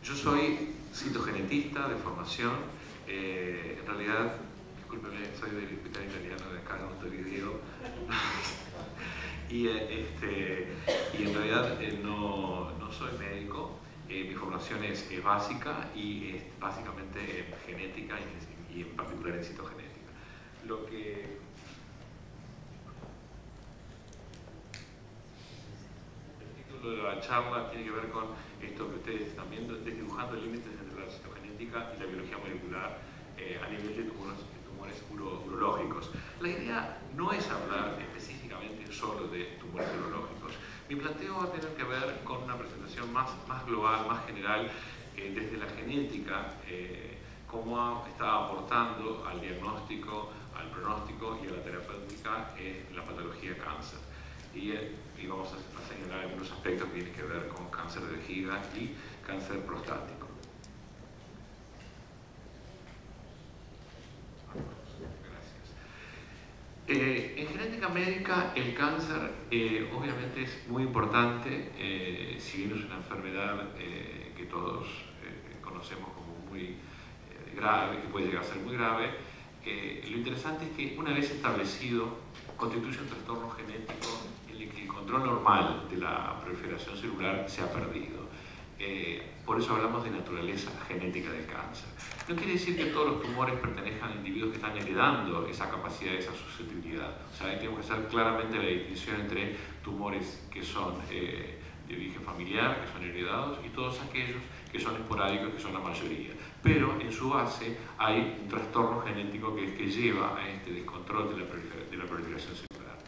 Yo soy citogenetista de formación. En realidad, discúlpeme, soy del hospital italiano de acá de Montevideo. y en realidad no soy médico. Mi formación es básica y es básicamente en genética y en particular en citogenética. El título de la charla tiene que ver con esto que ustedes están viendo, desdibujando límites entre la citogenética y la biología molecular a nivel de tumores urológicos. La idea no es hablar específicamente solo de tumores urológicos. Mi planteo va a tener que ver con una presentación más global, más general, desde la genética, cómo está aportando al diagnóstico, al pronóstico y a la terapéutica en la patología cáncer. Y vamos a señalar algunos aspectos que tienen que ver con cáncer de vejiga y cáncer prostático. En genética médica, el cáncer obviamente es muy importante, si bien es una enfermedad que todos conocemos como muy grave, que puede llegar a ser muy grave, lo interesante es que una vez establecido, constituye un trastorno genético en el que el control normal de la proliferación celular se ha perdido. Por eso hablamos de naturaleza genética del cáncer. No quiere decir que todos los tumores pertenezcan a individuos que están heredando esa capacidad, esa susceptibilidad. O sea, ahí tenemos que hacer claramente la distinción entre tumores que son de origen familiar, que son heredados, y todos aquellos que son esporádicos, que son la mayoría. Pero en su base hay un trastorno genético que lleva a este descontrol de la proliferación celular.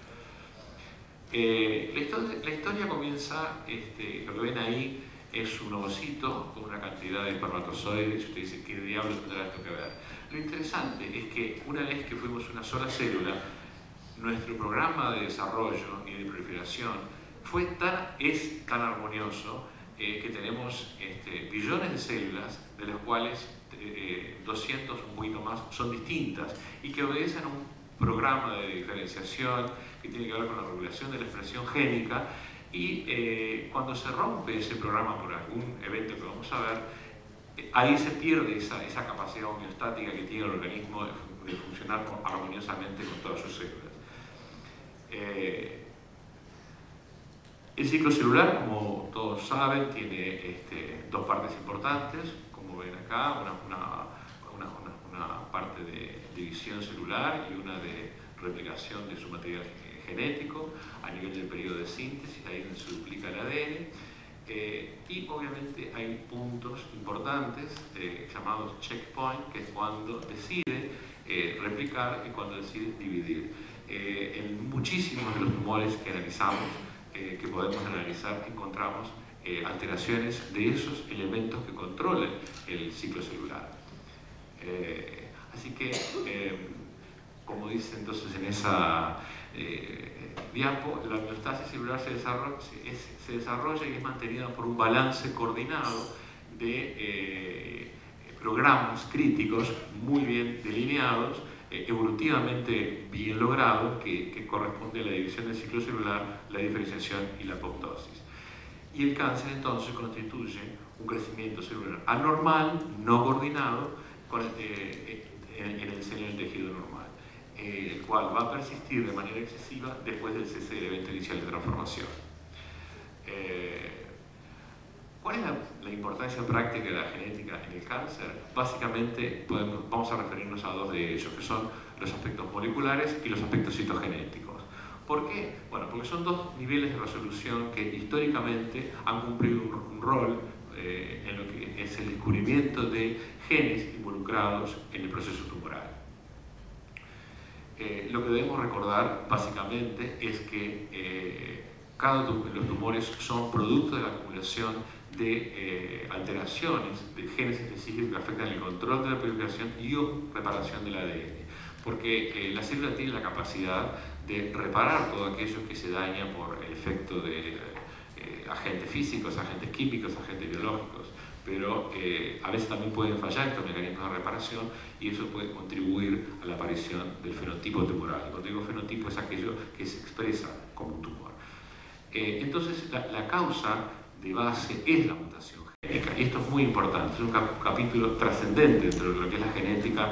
La historia comienza, lo que ven ahí, es un ovocito con una cantidad de espermatozoides, y usted dice, ¿qué diablos tendrá esto que ver? Lo interesante es que una vez que fuimos una sola célula, nuestro programa de desarrollo y de proliferación es tan armonioso que tenemos billones de células, de las cuales 200, un poquito más, son distintas y que obedecen a un programa de diferenciación que tiene que ver con la regulación de la expresión génica. Y cuando se rompe ese programa por algún evento que vamos a ver, ahí se pierde esa capacidad homeostática que tiene el organismo de funcionar armoniosamente con todas sus células. El ciclo celular, como todos saben, tiene dos partes importantes, como ven acá, una parte de división celular y una de replicación de su material genético a nivel del periodo de síntesis, ahí donde se duplica el ADN, y obviamente hay puntos importantes llamados checkpoint, que es cuando decide replicar y cuando decide dividir. En muchísimos de los tumores que analizamos, que podemos analizar, encontramos alteraciones de esos elementos que controlan el ciclo celular. Así que, como dice entonces en esa diapo, la homeostasis celular se desarrolla y es mantenida por un balance coordinado de programas críticos muy bien delineados, evolutivamente bien logrados, que corresponde a la división del ciclo celular, la diferenciación y la apoptosis. Y el cáncer entonces constituye un crecimiento celular anormal, no coordinado, en el seno del tejido normal, el cual va a persistir de manera excesiva después del cese del evento inicial de transformación. ¿Cuál es la importancia práctica de la genética en el cáncer? Básicamente vamos a referirnos a dos de ellos, que son los aspectos moleculares y los aspectos citogenéticos. ¿Por qué? Bueno, porque son dos niveles de resolución que históricamente han cumplido un rol en lo que es el descubrimiento de genes involucrados en el proceso tumoral. Lo que debemos recordar básicamente es que los tumores son producto de la acumulación de alteraciones de genes específicos que afectan el control de la proliferación y o reparación del ADN, porque la célula tiene la capacidad de reparar todo aquello que se daña por el efecto de agentes físicos, agentes químicos, agentes biológicos, pero a veces también pueden fallar estos mecanismos de reparación y eso puede contribuir a la aparición del fenotipo tumoral. Y cuando digo fenotipo es aquello que se expresa como un tumor. Entonces la causa de base es la mutación Y esto es muy importante, es un capítulo trascendente dentro de lo que es la genética,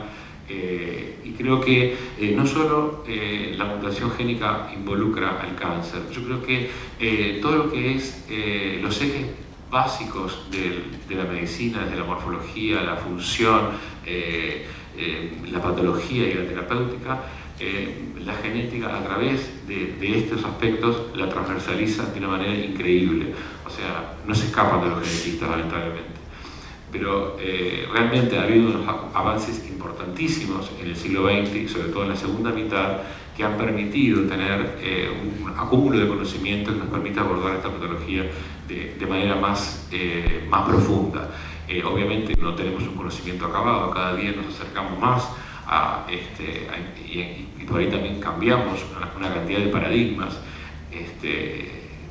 y creo que no solo la mutación génica involucra al cáncer, yo creo que todo lo que es los ejes básicos de la medicina, desde la morfología, la función, la patología y la terapéutica, la genética a través de estos aspectos la transversaliza de una manera increíble. O sea, no se escapan de los genetistas, lamentablemente. Pero realmente ha habido unos avances importantísimos en el siglo XX y sobre todo en la segunda mitad que han permitido tener un acúmulo de conocimiento que nos permite abordar esta patología de manera más profunda. Obviamente no tenemos un conocimiento acabado, cada día nos acercamos más y por ahí también cambiamos una cantidad de paradigmas,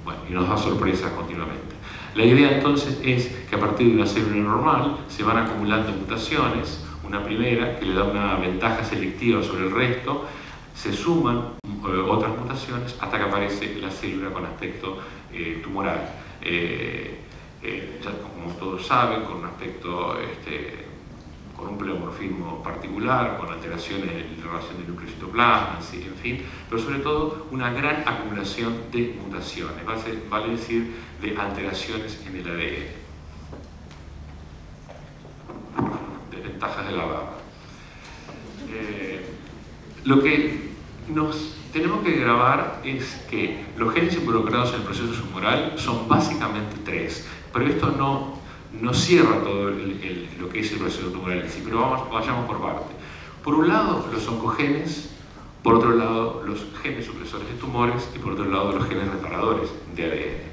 bueno, y nos da sorpresas continuamente. La idea entonces es que a partir de una célula normal se van acumulando mutaciones, una primera que le da una ventaja selectiva sobre el resto, se suman otras mutaciones hasta que aparece la célula con aspecto tumoral. Ya como todos saben, con un aspecto, con un pleomorfismo particular, con alteraciones en relación del núcleo citoplasma, en fin, pero sobre todo una gran acumulación de mutaciones, vale decir, de alteraciones en el ADN. Desventajas de la barra. Lo que nos tenemos que grabar es que los genes involucrados en el proceso tumoral son básicamente 3, pero esto no cierra todo lo que es el proceso tumoral en sí, pero vayamos por parte. Por un lado, los oncogenes, por otro lado, los genes supresores de tumores y por otro lado, los genes reparadores de ADN.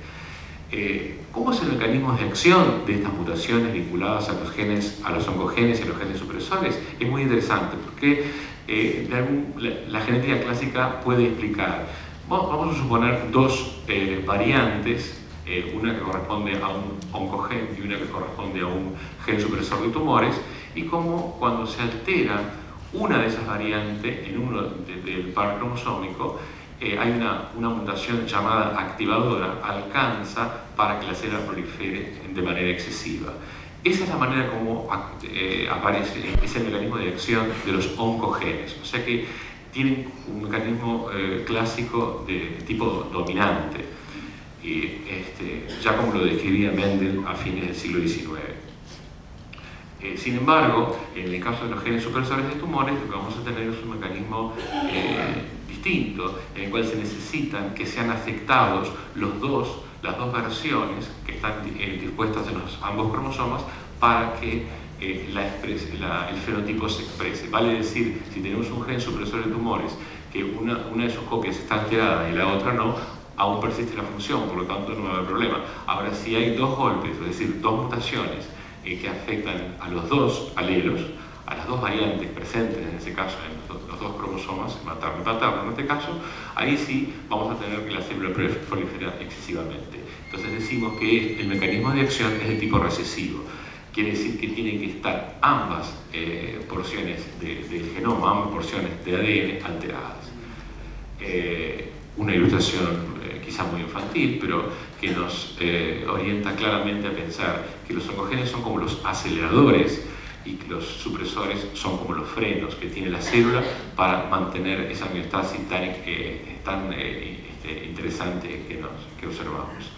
¿Cómo es el mecanismo de acción de estas mutaciones vinculadas a los oncogenes y a los genes supresores? Es muy interesante porque la genética clásica puede explicar. Vamos a suponer dos variantes, una que corresponde a un oncogen y una que corresponde a un gen supresor de tumores, y cómo cuando se altera una de esas variantes en uno del par cromosómico, hay una mutación llamada activadora, alcanza para que la célula prolifere de manera excesiva. Esa es la manera como aparece, es el mecanismo de acción de los oncogenes, o sea que tienen un mecanismo clásico de tipo dominante, ya como lo describía Mendel a fines del siglo XIX. Sin embargo, en el caso de los genes supresores de tumores, lo que vamos a tener es un mecanismo distinto, en el cual se necesitan que sean afectados las dos versiones que están dispuestas en ambos cromosomas para que el fenotipo se exprese. Vale decir, si tenemos un gen supresor de tumores, que una de sus copias está alterada y la otra no, aún persiste la función, por lo tanto no va a haber problema. Ahora, si hay dos golpes, es decir, dos mutaciones que afectan a los dos alelos, a las dos variantes presentes en ese caso, en los dos cromosomas, materno y paterno en este caso, ahí sí vamos a tener que la célula prolifera excesivamente. Entonces decimos que el mecanismo de acción es de tipo recesivo. Quiere decir que tienen que estar ambas porciones del genoma, ambas porciones de ADN alteradas. Una ilustración quizá muy infantil, pero que nos orienta claramente a pensar que los oncogenes son como los aceleradores y que los supresores son como los frenos que tiene la célula para mantener esa homeostasis tan interesante que observamos.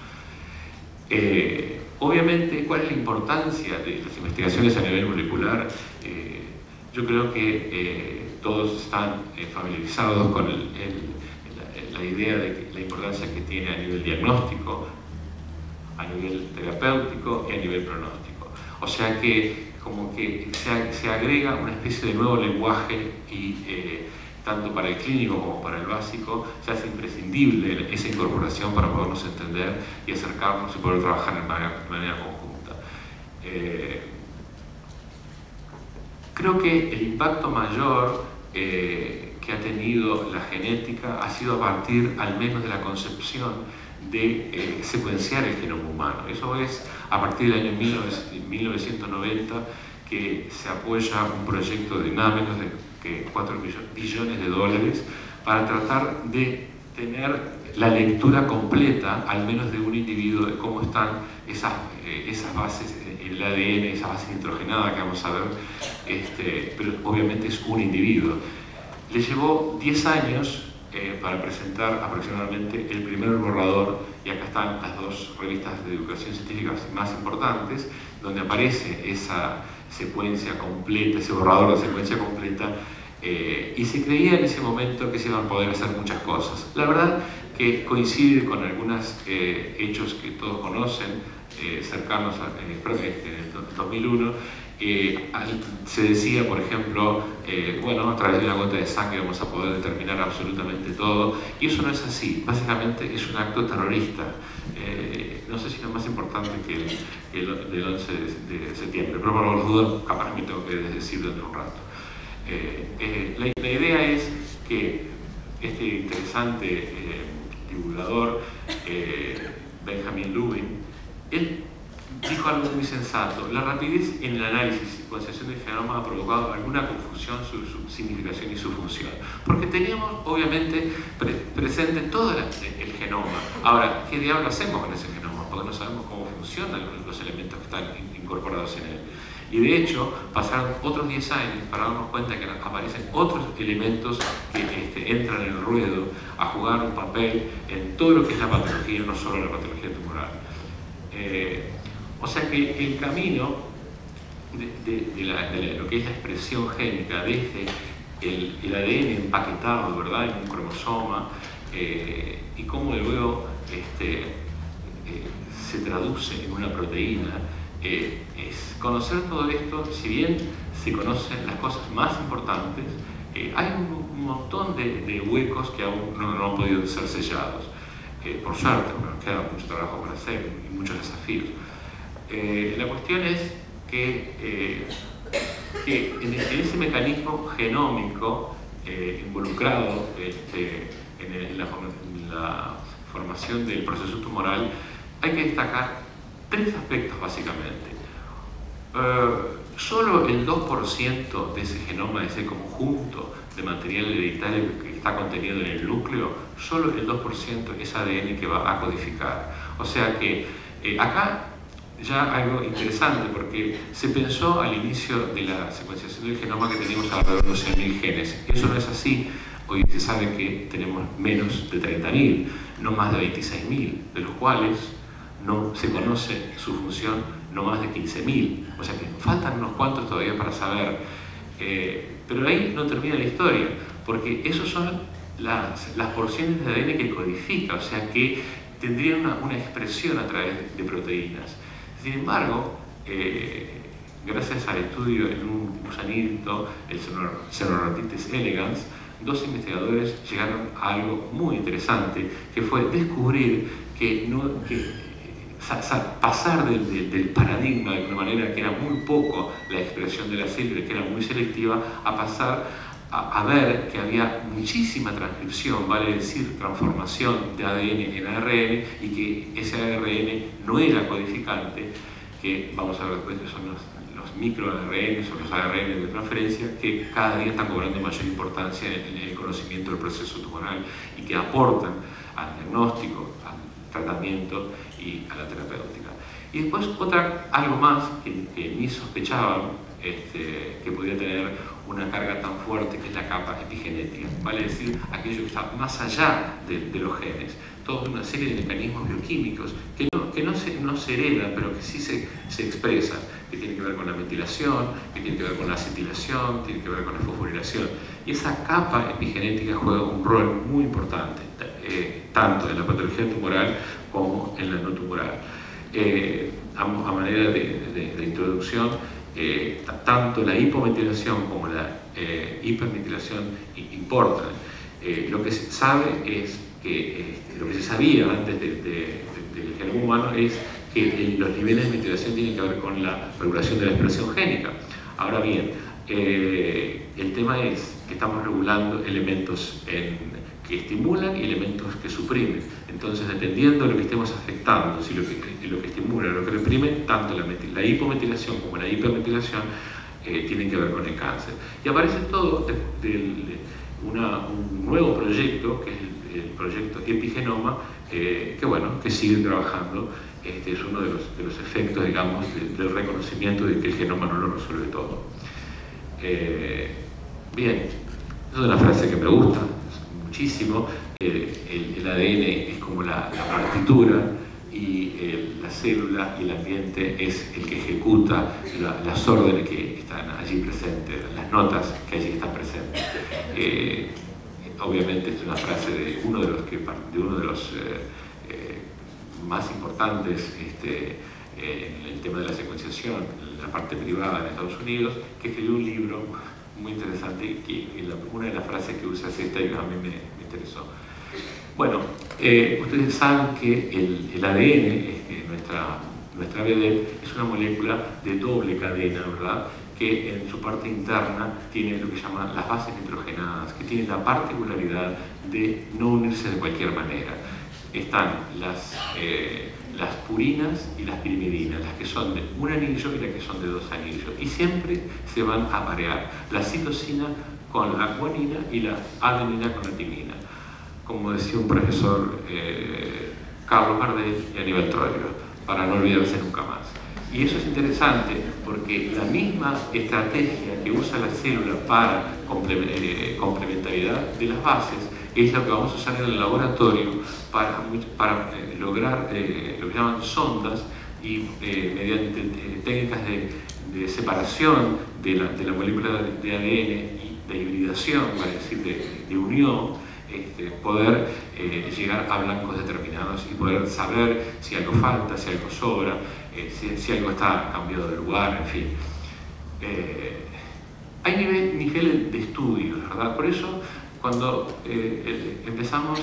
Obviamente, ¿cuál es la importancia de las investigaciones a nivel molecular? Yo creo que todos están familiarizados con la idea de la importancia que tiene a nivel diagnóstico, a nivel terapéutico y a nivel pronóstico. O sea que como que se agrega una especie de nuevo lenguaje y tanto para el clínico como para el básico se hace imprescindible esa incorporación para podernos entender y acercarnos y poder trabajar de manera conjunta. Creo que el impacto mayor que ha tenido la genética ha sido a partir al menos de la concepción de secuenciar el genoma humano. Eso es a partir del año 1990 que se apoya un proyecto de nada menos de que $4 billones para tratar de tener la lectura completa, al menos de un individuo, de cómo están esas bases, el ADN, esa base nitrogenada que vamos a ver, pero obviamente es un individuo. Le llevó 10 años para presentar aproximadamente el primer borrador, y acá están las dos revistas de educación científica más importantes, donde aparece esa secuencia completa, ese borrador de secuencia completa, y se creía en ese momento que se iban a poder hacer muchas cosas. La verdad que coincide con algunos hechos que todos conocen, cercanos en el 2001, se decía, por ejemplo, bueno, a través de una gota de sangre vamos a poder determinar absolutamente todo, y eso no es así. Básicamente es un acto terrorista, no sé si es más importante que el del 11 de septiembre, pero por las dudas capaz me tengo que decir dentro de un rato. La idea es que este interesante divulgador, Benjamin Lubin, él dijo algo muy sensato: la rapidez en el análisis y secuenciación del genoma ha provocado alguna confusión sobre su significación y su función. Porque teníamos, obviamente, presente todo el genoma. Ahora, ¿qué diablo hacemos con ese genoma? Porque no sabemos cómo funcionan los elementos que están incorporados en él. Y de hecho, pasaron otros 10 años para darnos cuenta que aparecen otros elementos que entran en el ruedo a jugar un papel en todo lo que es la patología, no solo la patología tumoral. O sea que el camino de lo que es la expresión génica desde el ADN empaquetado, ¿verdad?, en un cromosoma, y cómo luego se traduce en una proteína, es conocer todo esto. Si bien se conocen las cosas más importantes, hay un montón de huecos que aún no han podido ser sellados. Por suerte, bueno, queda mucho trabajo por hacer y muchos desafíos. La cuestión es que en ese mecanismo genómico involucrado en la formación del proceso tumoral, hay que destacar 3 aspectos básicamente. Solo el 2% de ese genoma, de ese conjunto de material hereditario que está contenido en el núcleo, solo el 2% es ADN que va a codificar. O sea que acá ya algo interesante, porque se pensó al inicio de la secuenciación del genoma que teníamos alrededor de unos 100.000 genes. Eso no es así. Hoy se sabe que tenemos menos de 30.000, no más de 26.000, de los cuales no se conoce su función no más de 15.000. O sea que faltan unos cuantos todavía para saber. Pero ahí no termina la historia, porque esos son las porciones de ADN que codifica, o sea que tendrían una expresión a través de proteínas. Sin embargo, gracias al estudio en un gusanito, el Cenorhabditis elegans, 2 investigadores llegaron a algo muy interesante, que fue descubrir pasar del paradigma de una manera que era muy poco la expresión de la célula, que era muy selectiva, a pasar a ver que había muchísima transcripción, vale decir, transformación de ADN en ARN, y que ese ARN no era codificante, que vamos a ver después que son los microARN o los ARN de transferencia, que cada día están cobrando mayor importancia en el conocimiento del proceso tumoral y que aportan al diagnóstico, al tratamiento y a la terapéutica. Y después algo más que ni sospechaban que podía tener una carga tan fuerte, que es la capa epigenética, vale decir, aquello que está más allá de los genes, toda una serie de mecanismos bioquímicos que no se heredan, pero que sí se expresan, que tienen que ver con la metilación, que tienen que ver con la acetilación, tienen que ver con la fosforilación. Y esa capa epigenética juega un rol muy importante, tanto en la patología tumoral como en la no tumoral. A manera de introducción, tanto la hipometilación como la hipermetilación importan. Lo que se sabe es que lo que se sabía antes del genoma humano es que los niveles de metilación tienen que ver con la regulación de la expresión génica. Ahora bien, el tema es que estamos regulando elementos que estimulan y elementos que suprimen. Entonces, dependiendo de lo que estemos afectando, si lo que estimula o lo que reprime, tanto la hipometilación como la hipermetilación tienen que ver con el cáncer. Y aparece todo un nuevo proyecto, que es el proyecto Epigenoma, que bueno, que sigue trabajando. Es uno de los efectos, digamos, del reconocimiento de que el genoma no lo resuelve todo. Bien, es una frase que me gusta muchísimo. El ADN es como la partitura y la célula y el ambiente es el que ejecuta las órdenes que están allí presentes, las notas que allí están presentes. Obviamente es una frase de uno de los más importantes en el tema de la secuenciación, en la parte privada en Estados Unidos, que escribió un libro muy interesante y una de las frases que usa es esta y a mí me interesó. Bueno, ustedes saben que el ADN, nuestra ABD, es una molécula de doble cadena, ¿verdad?, que en su parte interna tiene lo que llaman las bases nitrogenadas, que tienen la particularidad de no unirse de cualquier manera. Están las purinas y las pirimidinas, las que son de un anillo y las que son de 2 anillos, y siempre se van a parear la citosina con la guanina y la adenina con la timina, como decía un profesor, Carlos Gardel y Aníbal Troilo, para no olvidarse nunca más. Y eso es interesante porque la misma estrategia que usa la célula para complementariedad de las bases es lo que vamos a usar en el laboratorio para lograr lo que llaman sondas y mediante técnicas de separación de la molécula de ADN y de hibridación, es decir, de unión, poder llegar a blancos determinados y poder saber si algo falta, si algo sobra, si algo está cambiado de lugar, en fin. Hay niveles de estudio, ¿verdad? Por eso, cuando empezamos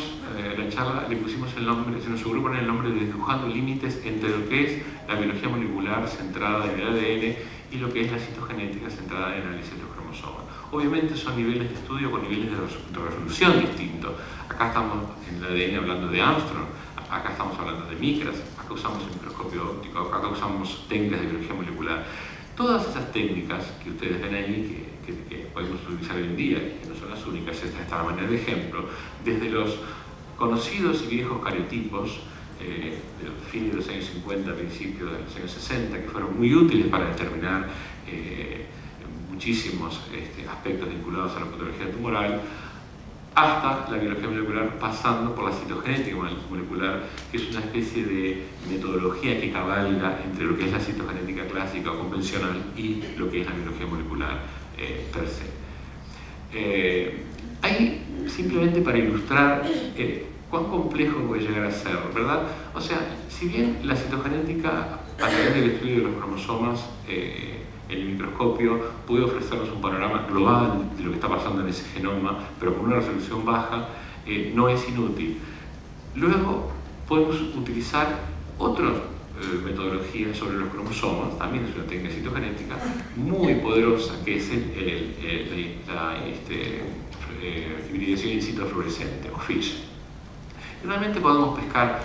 la charla, le pusimos el nombre, se nos ocurrió poner el nombre de Dibujando límites entre lo que es la biología molecular centrada en el ADN y lo que es la citogenética centrada en el análisis de los cromosomas. Obviamente son niveles de estudio con niveles de resolución distintos. Acá estamos en el ADN hablando de Armstrong, acá estamos hablando de micras, acá usamos el microscopio óptico, acá usamos técnicas de biología molecular. Todas esas técnicas que ustedes ven ahí, que podemos utilizar hoy en día, y que no son las únicas, esta es la manera de ejemplo, desde los conocidos y viejos cariotipos de fines de los años 50, principios de los años 60, que fueron muy útiles para determinar muchísimos aspectos vinculados a la patología tumoral, hasta la biología molecular, pasando por la citogenética molecular, que es una especie de metodología que cabalga entre lo que es la citogenética clásica o convencional y lo que es la biología molecular per se. Ahí, simplemente para ilustrar cuán complejo puede llegar a ser, ¿verdad? O sea, si bien la citogenética, a través del estudio de los cromosomas, el microscopio puede ofrecernos un panorama global de lo que está pasando en ese genoma, pero con una resolución baja, no es inútil. Luego podemos utilizar otras metodologías sobre los cromosomas, también es una técnica citogenética muy poderosa, que es la hibridación in situ fluorescente, o FISH. Realmente podemos pescar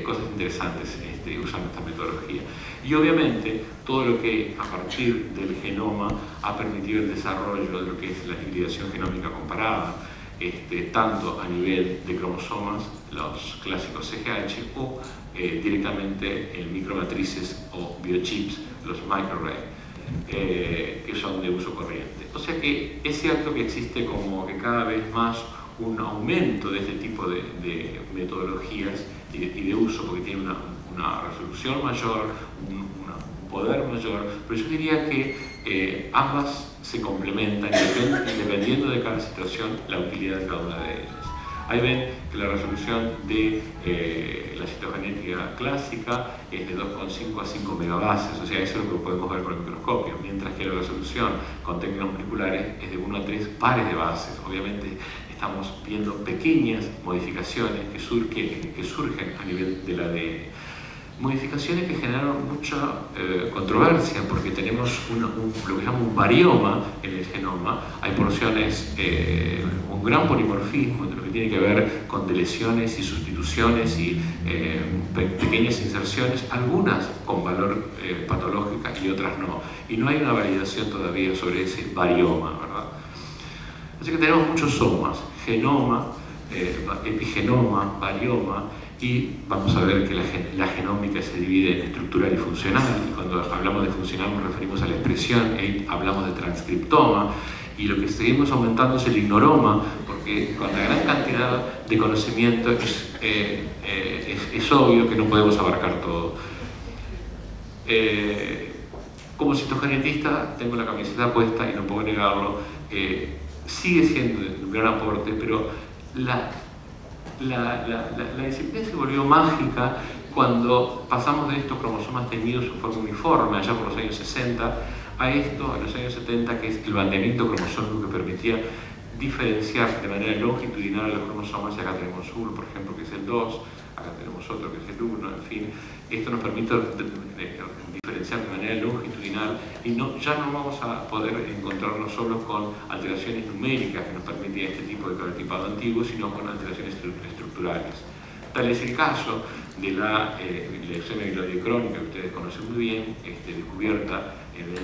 cosas interesantes usando esta metodología. Y obviamente todo lo que a partir del genoma ha permitido el desarrollo de lo que es la hibridación genómica comparada, tanto a nivel de cromosomas, los clásicos CGH, o directamente en micromatrices o biochips, los microarray, que son de uso corriente. O sea que es cierto que existe como que cada vez más un aumento de este tipo de metodologías y de uso, porque tiene una resolución mayor, un poder mayor, pero yo diría que ambas se complementan y dependiendo de cada situación, la utilidad de cada una de ellas. Ahí ven que la resolución de la citogenética clásica es de 2,5 a 5 megabases, o sea, eso es lo que podemos ver con el microscopio, mientras que la resolución con técnicas moleculares es de 1 a 3 pares de bases. Obviamente estamos viendo pequeñas modificaciones que surgen a nivel del ADN. Modificaciones que generaron mucha controversia, porque tenemos lo que se llama un varioma en el genoma. Hay porciones, un gran polimorfismo de lo que tiene que ver con deleciones y sustituciones y pequeñas inserciones, algunas con valor patológica y otras no. Y no hay una validación todavía sobre ese varioma, ¿verdad? Así que tenemos muchos somas: genoma, epigenoma, varioma, y vamos a ver que la genómica se divide en estructural y funcional, y cuando hablamos de funcional nos referimos a la expresión, hablamos de transcriptoma, y lo que seguimos aumentando es el ignoroma, porque con la gran cantidad de conocimiento es obvio que no podemos abarcar todo. Como citogenetista tengo la camiseta puesta y no puedo negarlo, sigue siendo un gran aporte, pero la disciplina se volvió mágica cuando pasamos de estos cromosomas teñidos en forma uniforme, allá por los años 60, a esto, a los años 70, que es el bandeamiento cromosómico que permitía diferenciar de manera longitudinal a los cromosomas, y acá tenemos uno, por ejemplo, que es el 2, acá tenemos otro que es el 1, en fin. Esto nos permite diferenciar de manera longitudinal y ya no vamos a poder encontrarnos solo con alteraciones numéricas que nos permitían este tipo de carotipado antiguo, sino con alteraciones estructurales. Tal es el caso de la leucemia mieloide crónica, que ustedes conocen muy bien, descubierta en el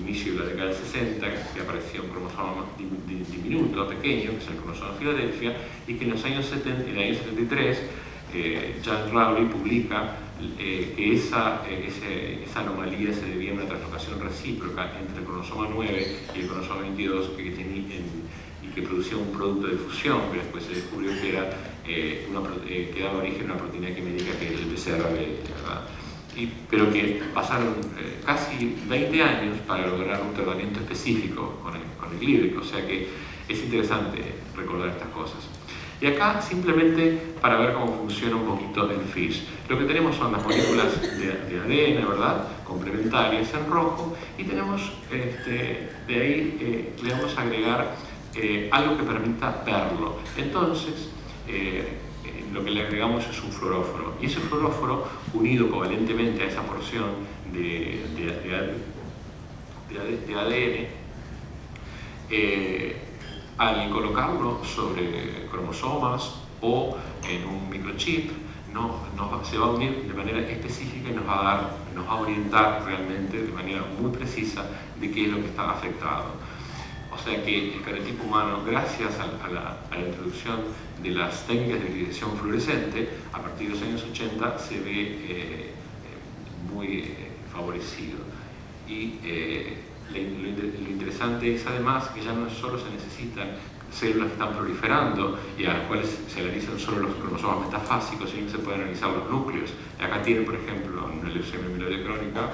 inicio de la década del 60, que apareció un cromosoma diminuto, pequeño, que es el cromosoma Filadelfia, y que en el año 73, Jan Rowley publica que esa anomalía se debía a una translocación recíproca entre el cromosoma 9 y el cromosoma 22 y que producía un producto de fusión, pero después se descubrió que que daba origen a una proteína quimética que es el BCR-ABL, ¿verdad? Pero que pasaron casi 20 años para lograr un tratamiento específico con el glíbrico, o sea que es interesante recordar estas cosas. Y acá, simplemente para ver cómo funciona un poquito el FISH, lo que tenemos son las moléculas de ADN, ¿verdad?, complementarias en rojo, y tenemos, de ahí le vamos a agregar algo que permita verlo. Entonces, lo que le agregamos es un fluoróforo, y ese fluoróforo, unido covalentemente a esa porción de ADN, al colocarlo sobre cromosomas o en un microchip, se va a unir de manera específica y nos va a orientar realmente de manera muy precisa de qué es lo que está afectado. O sea que el cariotipo humano, gracias a la introducción de las técnicas de liquidación fluorescente, a partir de los años 80 se ve muy favorecido. Y lo interesante es además que ya no solo se necesitan células que están proliferando y a las cuales se analizan solo los cromosomas metafásicos, sino que se pueden analizar los núcleos. Acá tienen, por ejemplo, en una leucemia mieloide crónica,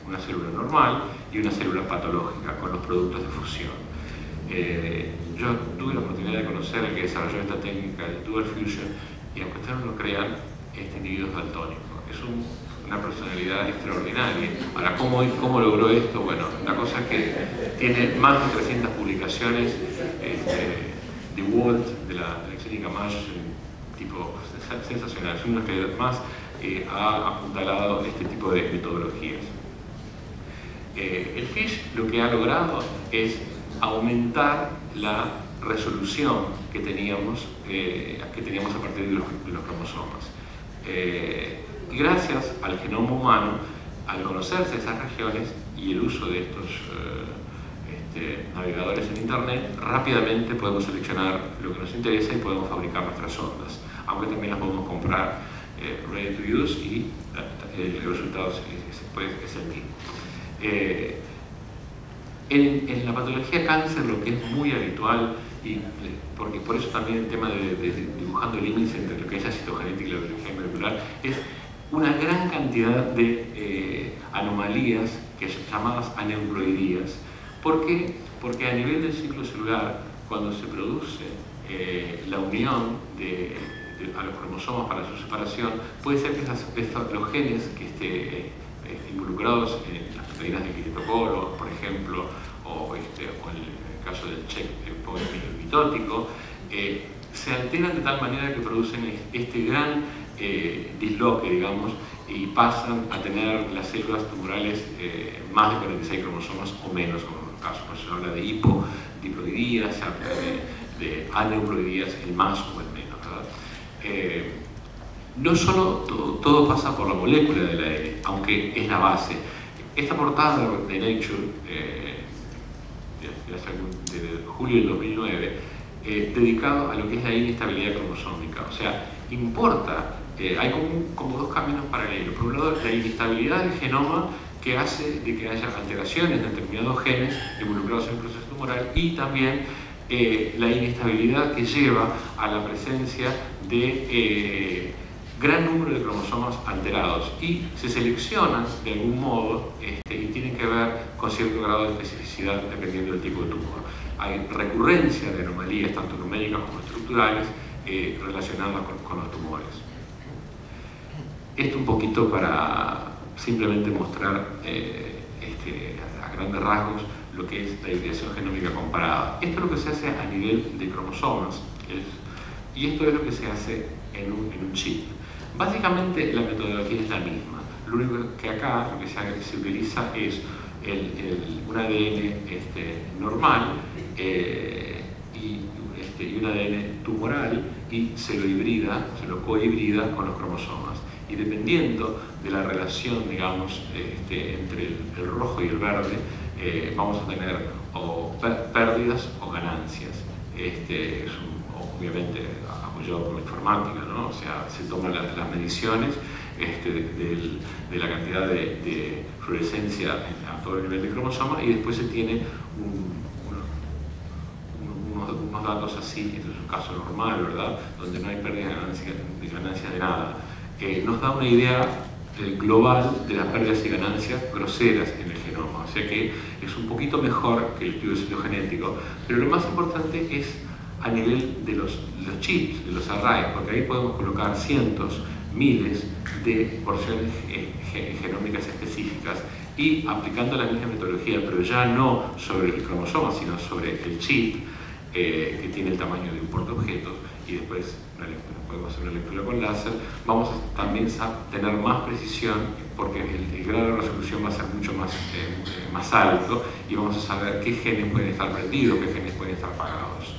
una célula normal y una célula patológica con los productos de fusión. Yo tuve la oportunidad de conocer al que desarrolló esta técnica de dual fusion, y aunque ustedes no lo crean, este individuo es daltónico. Es una personalidad extraordinaria. Ahora, ¿cómo logró esto? Bueno, la cosa es que tiene más de 300 publicaciones de Walt, de la clínica Mayo, tipo sensacional. Es uno de los que más ha apuntalado este tipo de metodologías. El FISH lo que ha logrado es aumentar la resolución que teníamos a partir de los cromosomas. Y gracias al genoma humano, al conocerse esas regiones y el uso de estos navegadores en Internet, rápidamente podemos seleccionar lo que nos interesa y podemos fabricar nuestras ondas, aunque también las podemos comprar ready to use, y el resultado es el mismo. En la patología cáncer, lo que es muy habitual, y porque por eso también el tema de dibujando el índice entre lo que es la citogenética y la biología molecular, es una gran cantidad de anomalías que son llamadas aneuploidías. ¿Por qué? Porque a nivel del ciclo celular, cuando se produce la unión a los cromosomas para su separación, puede ser que los genes que estén involucrados en las proteínas de quilitocoro, por ejemplo, o en el caso del checkpoint mitótico, se alteran de tal manera que producen este gran disloque, digamos, y pasan a tener las células tumorales más de 46 cromosomas o menos, como en los casos. Por eso se habla de hipodiploidías, se habla de aneuploidías, el más o el menos, ¿verdad? No solo todo pasa por la molécula del ADN, aunque es la base. Esta portada de Nature, de julio del 2009, dedicado a lo que es la inestabilidad cromosómica. O sea, importa, hay como dos caminos paralelos. Por un lado, la inestabilidad del genoma, que hace de que haya alteraciones de determinados genes involucrados en el proceso tumoral, y también la inestabilidad que lleva a la presencia de gran número de cromosomas alterados, y se seleccionan de algún modo y tienen que ver con cierto grado de especificidad dependiendo del tipo de tumor. Hay recurrencia de anomalías tanto numéricas como estructurales relacionadas con los tumores. Esto un poquito para simplemente mostrar a grandes rasgos lo que es la hibridación genómica comparada. Esto es lo que se hace a nivel de cromosomas, y esto es lo que se hace en un chip. Básicamente la metodología es la misma. Lo único que acá lo que se utiliza es un ADN normal y un ADN tumoral, y se lo cohibrida con los cromosomas. Y dependiendo de la relación, digamos, entre el rojo y el verde, vamos a tener o pérdidas o ganancias. Obviamente apoyado por la informática, ¿no? O sea, se toman las mediciones de la cantidad de fluorescencia a todo el nivel de cromosoma, y después se tiene unos datos así. Esto es un caso normal, ¿verdad? Donde no hay pérdida de ganancias de nada. Nos da una idea global de las pérdidas y ganancias groseras en el genoma, o sea que es un poquito mejor que el estudio citogenético, pero lo más importante es a nivel de los chips, de los arrays, porque ahí podemos colocar cientos, miles de porciones genómicas específicas, y aplicando la misma metodología, pero ya no sobre el cromosoma, sino sobre el chip, que tiene el tamaño de un portaobjetos, y después podemos hacer una lectura con láser, vamos a también tener más precisión, porque el grado de resolución va a ser mucho más alto, y vamos a saber qué genes pueden estar prendidos, qué genes pueden estar apagados.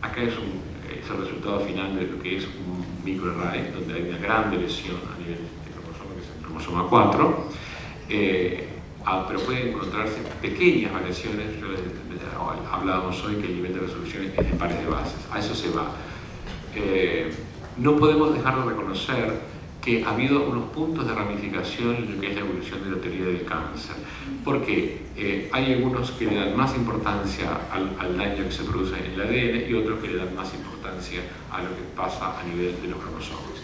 Acá es el resultado final de lo que es un microarray, donde hay una gran lesión a nivel de cromosoma, que es el cromosoma 4, pero pueden encontrarse pequeñas variaciones. Hablábamos hoy que el nivel de resolución es de pares de bases, a eso se va. No podemos dejar de reconocer que ha habido unos puntos de ramificación en lo que es la evolución de la teoría del cáncer, porque hay algunos que le dan más importancia al daño que se produce en el ADN, y otros que le dan más importancia a lo que pasa a nivel de los cromosomas.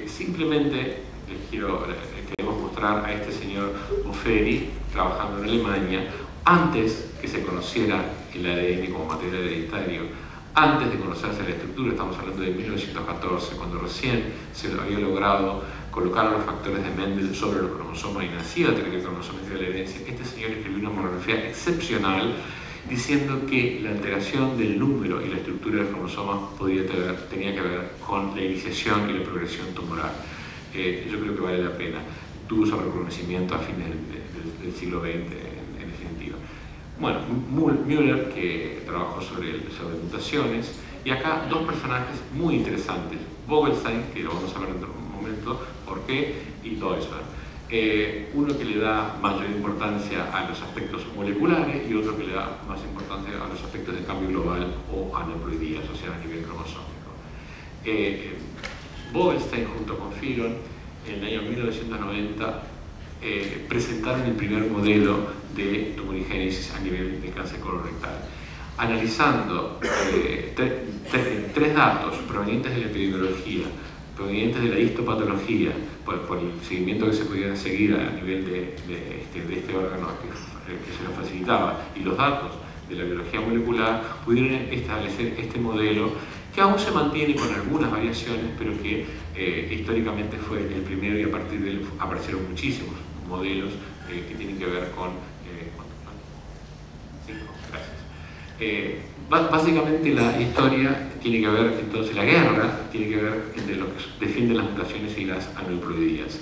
Simplemente queremos mostrar a este señor Bofferi trabajando en Alemania, antes que se conociera el ADN como material hereditario, antes de conocerse la estructura. Estamos hablando de 1914, cuando recién se había logrado colocar a los factores de Mendel sobre los cromosomas y nacía la teoría cromosométrica de la herencia. Este señor escribió una monografía excepcional diciendo que la alteración del número y la estructura del cromosoma tenía que ver con la iniciación y la progresión tumoral. Yo creo que vale la pena. Tuvo su reconocimiento a fines del siglo XX, en definitiva. Bueno, Müller, que trabajó sobre mutaciones, y acá dos personajes muy interesantes: Vogelstein, que lo vamos a ver en un momento, por qué, y Deutschland. Uno que le da mayor importancia a los aspectos moleculares, y otro que le da más importancia a los aspectos de cambio global o aneuploidías, o sea, a nivel cromosómico. Vogelstein junto con Firon, en el año 1990, presentaron el primer modelo de tumorigénesis a nivel de cáncer colorectal, analizando tres datos provenientes de la epidemiología, provenientes de la histopatología, por el seguimiento que se podía seguir a nivel de este órgano que se nos facilitaba, y los datos de la biología molecular, pudieron establecer este modelo, que aún se mantiene con algunas variaciones, pero que históricamente fue el primero, y a partir de él aparecieron muchísimos modelos que tienen que ver con... gracias. Básicamente la historia tiene que ver, entonces la guerra tiene que ver entre los que defienden las mutaciones y las aneuploidías.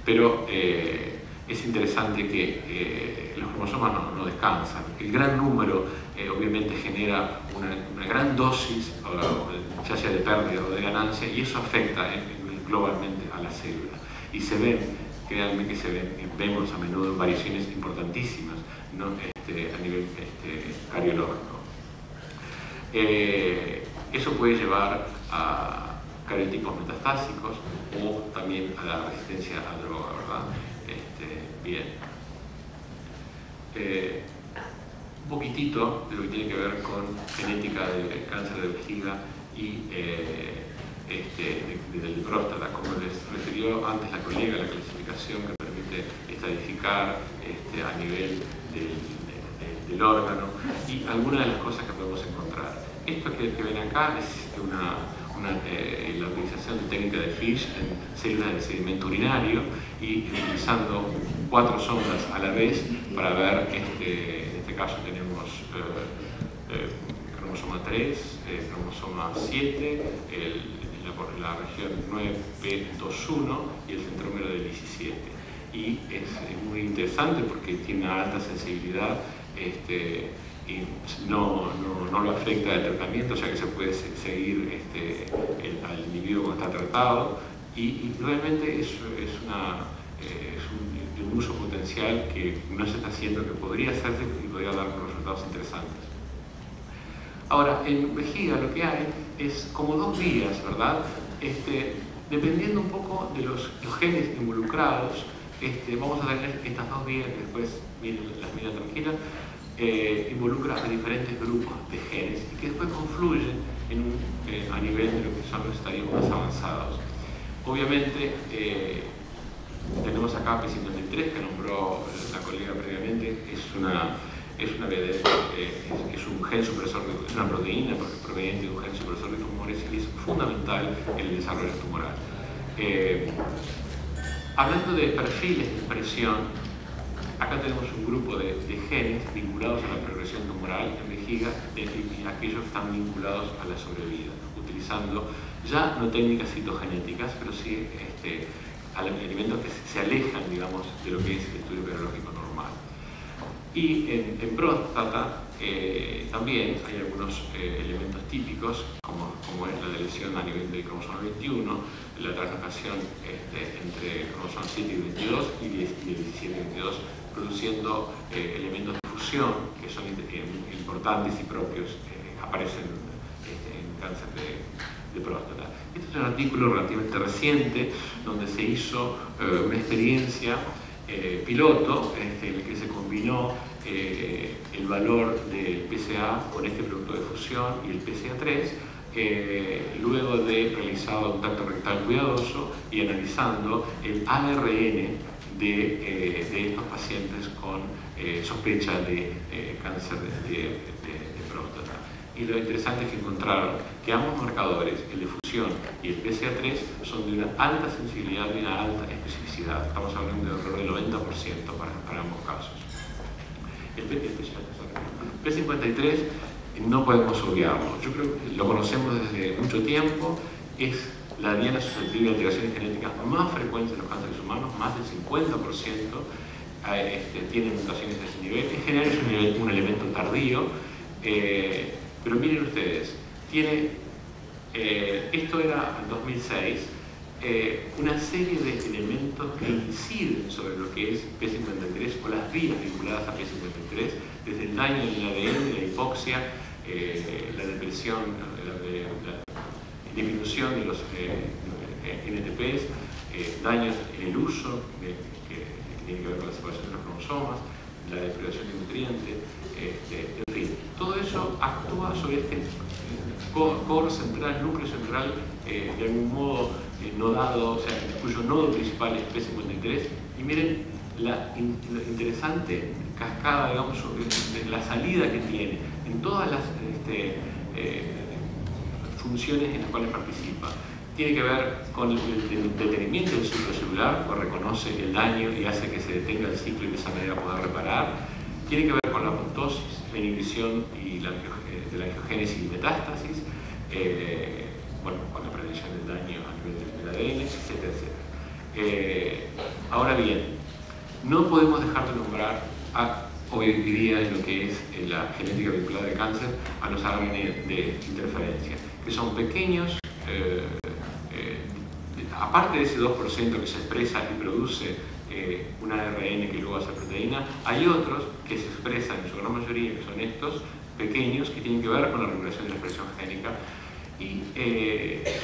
Pero es interesante que los cromosomas no descansan. El gran número obviamente genera una gran dosis, ya sea de pérdida o de ganancia, y eso afecta globalmente a la célula. Y se ven, créanme que vemos a menudo variaciones importantísimas, ¿no? A nivel cardiológico. Eso puede llevar a cariotipos metastásicos o también a la resistencia a droga, ¿verdad? Bien. Un poquitito de lo que tiene que ver con genética de cáncer de vejiga y de próstata, como les refirió antes la colega, la clasificación que permite estadificar a nivel del órgano y algunas de las cosas que podemos encontrar. Esto que ven acá es la utilización de técnica de Fish en células de sedimento urinario y utilizando 4 sondas a la vez para ver, en este caso tenemos cromosoma 3, cromosoma 7, la región 9p21 y el centrómero del 17. Y es muy interesante porque tiene una alta sensibilidad y no lo afecta el tratamiento, o sea que se puede seguir al individuo cuando está tratado y realmente es un uso potencial que no se está haciendo, que podría hacerse y podría dar resultados interesantes. Ahora, en vejiga lo que hay es como 2 vías, ¿verdad? Dependiendo un poco de los genes involucrados, vamos a tener estas 2 vías que después las miran tranquilas, involucra a diferentes grupos de genes y que después confluyen a nivel de lo que son los estadios más avanzados. Obviamente, tenemos acá P53, que nombró la colega previamente, es un gen supresor, es una proteína proveniente de un gen supresor de tumores y es fundamental en el desarrollo tumoral. Hablando de perfiles de expresión, acá tenemos un grupo de genes vinculados a la progresión tumoral en vejiga y aquellos que están vinculados a la sobrevida, utilizando ya no técnicas citogenéticas, pero sí elementos que se alejan, digamos, de lo que es el estudio biológico normal. Y en próstata también hay algunos elementos típicos, como es la lesión a nivel del cromosoma 21, la translocación entre cromosoma 7 y 22 y 17 y 22, produciendo elementos de fusión que son importantes y propios, aparecen en cáncer de próstata. Este es un artículo relativamente reciente donde se hizo una experiencia piloto en el que se combinó el valor del PSA con este producto de fusión y el PSA3 luego de realizado un tacto rectal cuidadoso y analizando el ARN de estos pacientes con sospecha de cáncer de próstata. Y lo interesante es que encontraron que ambos marcadores, el de fusión y el PSA3, son de una alta sensibilidad y una alta especificidad. Estamos hablando de un error del 90% para ambos casos. El P53 no podemos obviarlo. Yo creo que lo conocemos desde mucho tiempo. Es la diana susceptible de alteraciones genéticas más frecuentes en los cánceres humanos, más del 50%. Tiene mutaciones de ese nivel. En general es un elemento tardío. Pero miren ustedes, esto era en 2006, una serie de elementos que inciden sobre lo que es P53 o las vías vinculadas a P53, desde el daño en el ADN, la hipoxia, la depresión, la disminución de los NTPs, daños en el uso, que tiene que ver con la separación de los cromosomas, la deprivación de nutrientes, en fin, todo eso actúa sobre este core central, núcleo central, de algún modo nodado, o sea, cuyo nodo principal es P53, y miren la interesante cascada, digamos, de la salida que tiene en todas las funciones en las cuales participa. Tiene que ver con el detenimiento del ciclo celular, que reconoce el daño y hace que se detenga el ciclo y de esa manera poder reparar. Tiene que ver con la apoptosis, la inhibición de la angiogénesis y metástasis, con la prevención del daño a nivel del ADN, etcétera, etcétera. Ahora bien, no podemos dejar de nombrar hoy día en lo que es la genética vinculada al cáncer a los ARN de interferencia, que son pequeños, aparte de ese 2% que se expresa y produce un ARN que luego hace proteína, hay otros que se expresan en su gran mayoría, que son estos, pequeños que tienen que ver con la regulación de la expresión génica y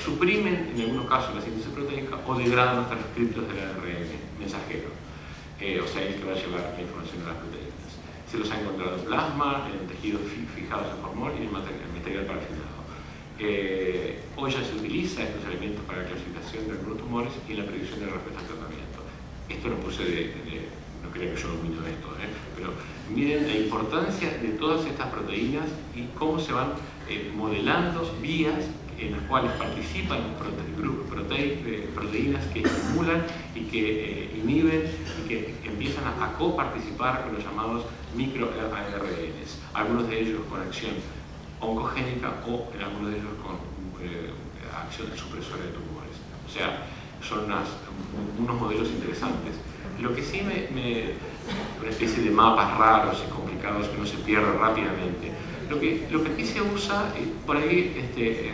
suprimen en algunos casos la síntesis proteica o degradan los transcriptos del ARN mensajero, o sea, el que va a llevar la información a las proteínas. Se los ha encontrado en plasma, en tejidos fijados en formol y en material parafinado. Hoy ya se utiliza estos elementos para la clasificación de algunos tumores y en la predicción de respuesta al tratamiento. Esto lo puse no creo que yo domino esto, pero miren la importancia de todas estas proteínas y cómo se van modelando vías en las cuales participan proteínas que estimulan y que inhiben y que empiezan a coparticipar con los llamados microARNs, algunos de ellos con acción oncogénica o en algunos de ellos con acción supresora de tumores. O sea, son unos modelos interesantes. Lo que sí una especie de mapas raros y complicados que uno se pierde rápidamente. Lo que aquí se usa, por ahí,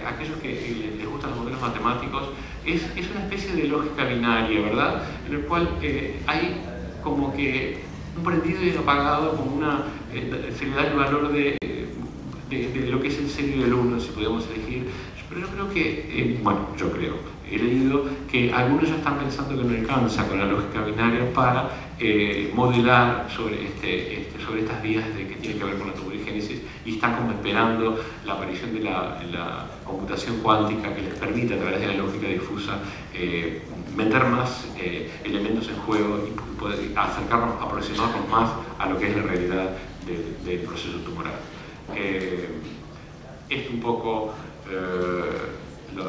aquellos que les gustan los modelos matemáticos, es una especie de lógica binaria, ¿verdad? En el cual hay como que un prendido y apagado, como se le da el valor de lo que es el serio y el 1, si podemos elegir. Pero yo creo que, he leído que algunos ya están pensando que no alcanza con la lógica binaria para modelar sobre estas vías que tienen que ver con la tumorigénesis y están como esperando la aparición de la computación cuántica que les permite a través de la lógica difusa meter más elementos en juego y poder aproximarnos más a lo que es la realidad del proceso tumoral. Es un poco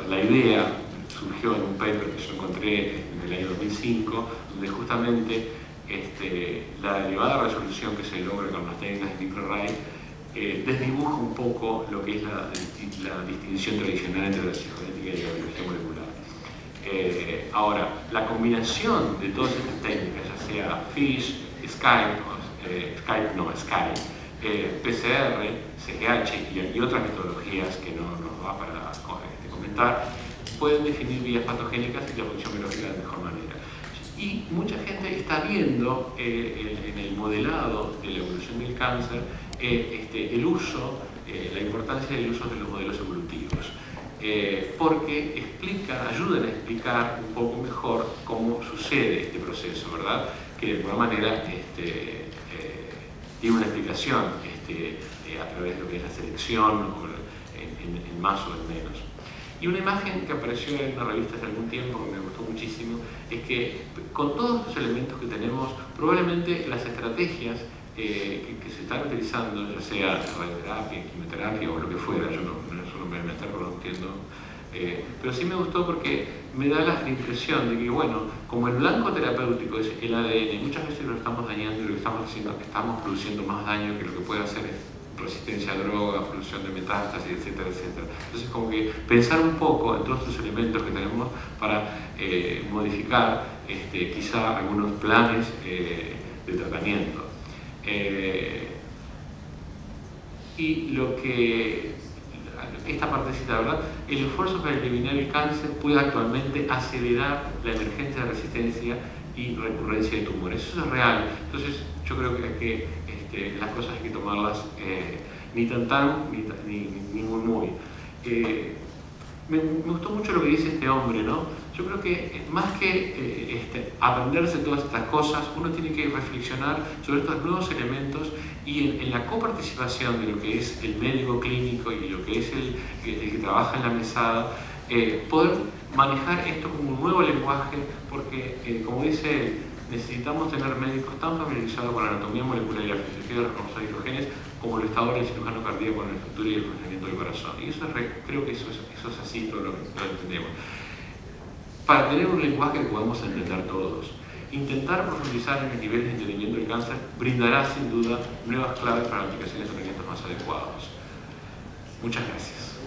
la idea surgió en un paper que yo encontré en el año 2005, donde justamente la elevada resolución que se logra con las técnicas de microarray desdibuja un poco lo que es la distinción tradicional entre la psicogenética y la biología molecular. Ahora, la combinación de todas estas técnicas, ya sea FISH, PCR, CGH y otras metodologías que no nos va para comentar, pueden definir vías patogénicas y la función biológica de mejor manera. Y mucha gente está viendo en el modelado de la evolución del cáncer el uso, la importancia del uso de los modelos evolutivos, porque ayudan a explicar un poco mejor cómo sucede este proceso, ¿verdad? Que de alguna manera tiene una explicación a través de lo que es la selección, o en más o en menos. Y una imagen que apareció en una revista hace algún tiempo, que me gustó muchísimo, es que con todos los elementos que tenemos, probablemente las estrategias que se están utilizando, ya sea radioterapia, quimioterapia o lo que fuera, yo no me voy a meter porque no entiendo, pero sí me gustó porque me da la impresión de que, bueno, como el blanco terapéutico es el ADN, muchas veces lo estamos dañando y lo que estamos haciendo es que estamos produciendo más daño que lo que puede hacer es resistencia a drogas, producción de metástasis, etcétera, etcétera. Entonces, como que pensar un poco en todos estos elementos que tenemos para modificar quizá algunos planes de tratamiento. Y esta partecita, ¿verdad? El esfuerzo para eliminar el cáncer puede actualmente acelerar la emergencia de resistencia y recurrencia de tumores. Eso es real. Entonces, yo creo que las cosas hay que tomarlas ni tan ni muy. Me gustó mucho lo que dice este hombre, ¿no? Yo creo que más que aprenderse todas estas cosas, uno tiene que reflexionar sobre estos nuevos elementos y en la coparticipación de lo que es el médico clínico y lo que es el que trabaja en la mesada, poder manejar esto como un nuevo lenguaje, porque, como dice él, necesitamos tener médicos tan familiarizados con la anatomía molecular y la fisiología de los cromosomas como lo está ahora el cirujano cardíaco con la estructura y el funcionamiento del corazón. Y eso creo que eso es así, todo lo entendemos. Para tener un lenguaje que podamos entender todos, intentar profundizar en el nivel de entendimiento del cáncer brindará sin duda nuevas claves para aplicaciones de tratamientos más adecuados. Muchas gracias.